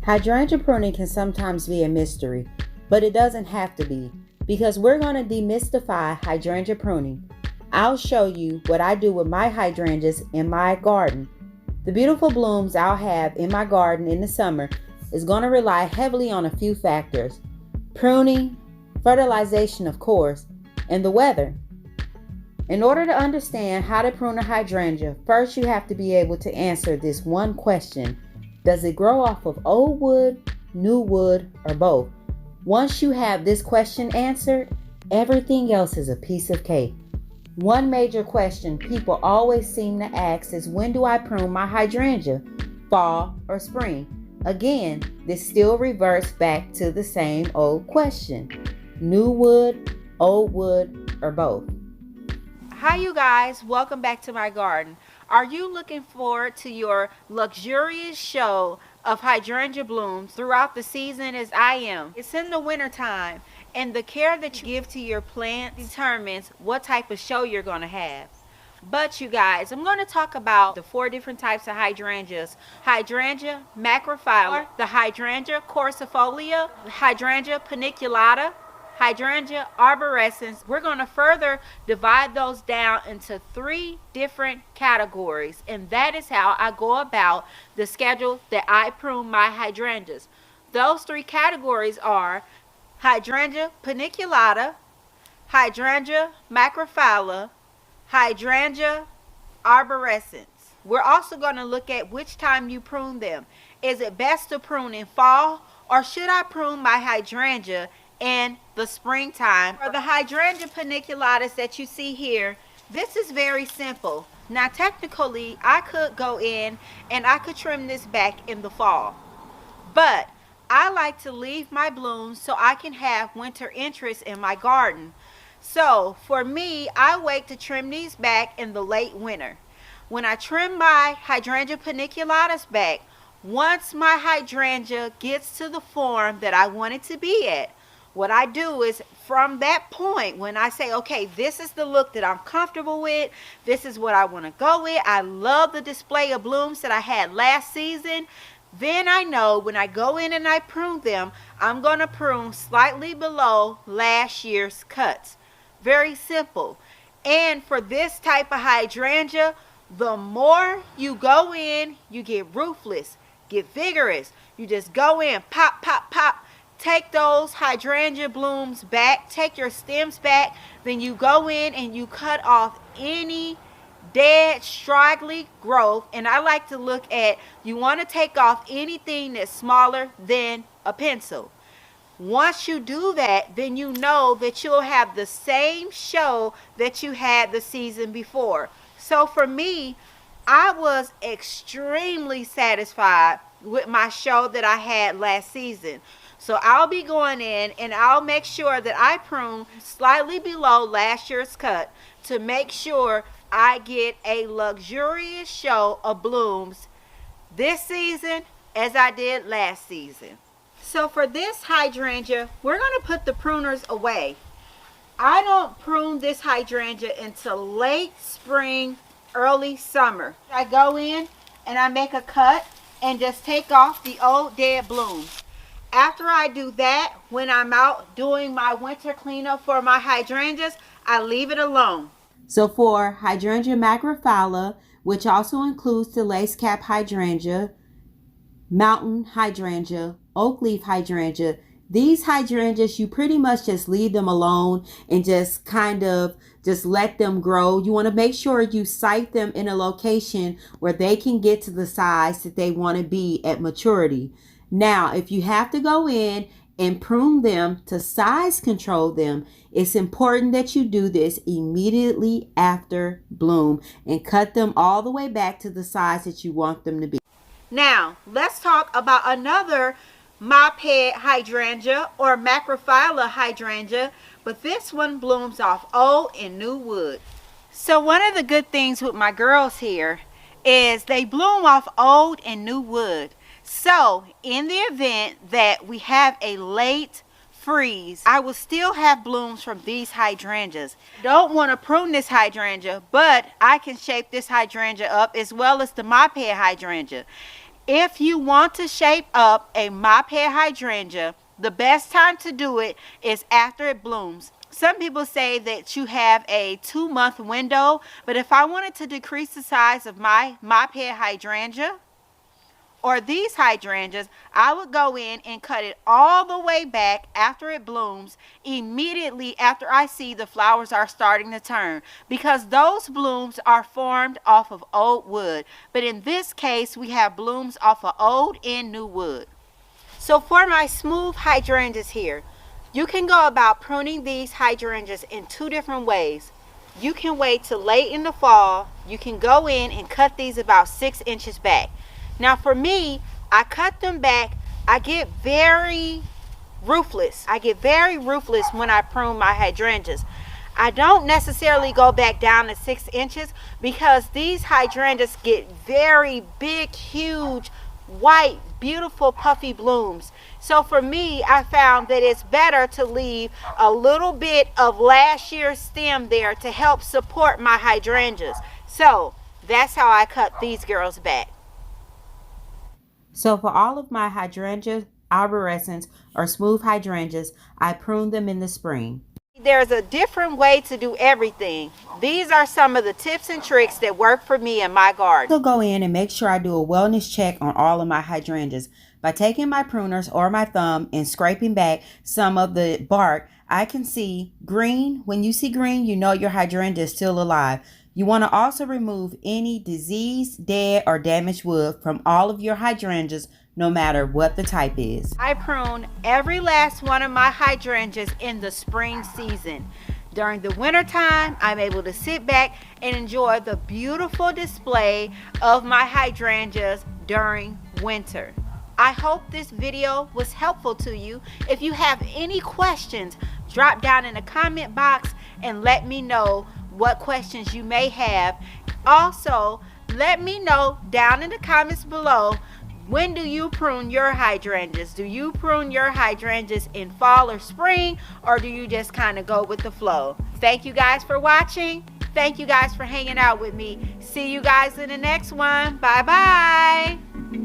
Hydrangea pruning can sometimes be a mystery, but it doesn't have to be, because we're going to demystify hydrangea pruning. I'll show you what I do with my hydrangeas in my garden. The beautiful blooms I'll have in my garden in the summer is going to rely heavily on a few factors: pruning, fertilization of course, and the weather. In order to understand how to prune a hydrangea, first you have to be able to answer this one question: does it grow off of old wood, new wood, or both? Once you have this question answered, everything else is a piece of cake. One major question people always seem to ask is, when do I prune my hydrangea? Fall or spring? Again, this still reverts back to the same old question: new wood, old wood, or both? Hi you guys, welcome back to my garden. Are you looking forward to your luxurious show of hydrangea blooms throughout the season as I am? It's in the winter time, and the care that you give to your plant determines what type of show you're going to have. But you guys, I'm going to talk about the 4 different types of hydrangeas: Hydrangea macrophylla, the Hydrangea coarcifolia, Hydrangea paniculata, Hydrangea arborescens. We're going to further divide those down into 3 different categories, and that is how I go about the schedule that I prune my hydrangeas. Those 3 categories are Hydrangea paniculata, Hydrangea macrophylla, Hydrangea arborescens. We're also going to look at which time you prune them. Is it best to prune in fall, or should I prune my hydrangea in the springtime? For the Hydrangea paniculatas that you see here, this is very simple. Now technically I could go in and I could trim this back in the fall, but I like to leave my blooms so I can have winter interest in my garden. So for me, I wait to trim these back in the late winter. When I trim my Hydrangea paniculatas back, once my hydrangea gets to the form that I want it to be at, what I do is, from that point, when I say, okay, this is the look that I'm comfortable with, this is what I want to go with, I love the display of blooms that I had last season, then I know when I go in and I prune them, I'm going to prune slightly below last year's cuts. Very simple. And for this type of hydrangea, the more you go in, you get ruthless, get vigorous. You just go in, pop, pop, pop. Take those hydrangea blooms back, take your stems back, then you go in and you cut off any dead, straggly growth. And I like to look at, you want to take off anything that's smaller than a pencil. Once you do that, then you know that you'll have the same show that you had the season before. So for me, I was extremely satisfied with my show that I had last season. So I'll be going in and I'll make sure that I prune slightly below last year's cut to make sure I get a luxurious show of blooms this season as I did last season. So for this hydrangea, we're going to put the pruners away. I don't prune this hydrangea until late spring, early summer. I go in and I make a cut and just take off the old dead blooms. After I do that, when I'm out doing my winter cleanup for my hydrangeas, I leave it alone. So for Hydrangea macrophylla, which also includes the lace cap hydrangea, mountain hydrangea, oak leaf hydrangea, these hydrangeas, you pretty much just leave them alone and just kind of just let them grow. You want to make sure you site them in a location where they can get to the size that they want to be at maturity. Now, if you have to go in and prune them to size control them, it's important that you do this immediately after bloom and cut them all the way back to the size that you want them to be. Now, let's talk about another mophead hydrangea or macrophylla hydrangea, but this one blooms off old and new wood. So one of the good things with my girls here is they bloom off old and new wood. So in the event that we have a late freeze, I will still have blooms from these hydrangeas. Don't want to prune this hydrangea, but I can shape this hydrangea up as well as the mophead hydrangea. If you want to shape up a mop head hydrangea, the best time to do it is after it blooms. Some people say that you have a 2-month window, but if I wanted to decrease the size of my mop head hydrangea or these hydrangeas, I would go in and cut it all the way back after it blooms, immediately after I see the flowers are starting to turn, because those blooms are formed off of old wood. But in this case, we have blooms off of old and new wood. So for my smooth hydrangeas here, you can go about pruning these hydrangeas in 2 different ways. You can wait till late in the fall. You can go in and cut these about 6 inches back. Now for me, I cut them back. I get very ruthless. When I prune my hydrangeas. I don't necessarily go back down to 6 inches because these hydrangeas get very big, huge, white, beautiful, puffy blooms. So for me, I found that it's better to leave a little bit of last year's stem there to help support my hydrangeas. So that's how I cut these girls back. So for all of my hydrangea arborescens or smooth hydrangeas, I prune them in the spring. There's a different way to do everything. These are some of the tips and tricks that work for me in my garden. So go in and make sure I do a wellness check on all of my hydrangeas. By taking my pruners or my thumb and scraping back some of the bark, I can see green. When you see green, you know your hydrangea is still alive. You want to also remove any diseased, dead, or damaged wood from all of your hydrangeas, no matter what the type is. I prune every last one of my hydrangeas in the spring season. During the winter time, I'm able to sit back and enjoy the beautiful display of my hydrangeas during winter. I hope this video was helpful to you. If you have any questions, drop down in the comment box and let me know what questions you may have. Also, let me know down in the comments below, when do you prune your hydrangeas? Do you prune your hydrangeas in fall or spring, or do you just kind of go with the flow? Thank you guys for watching. Thank you guys for hanging out with me. See you guys in the next one. Bye bye.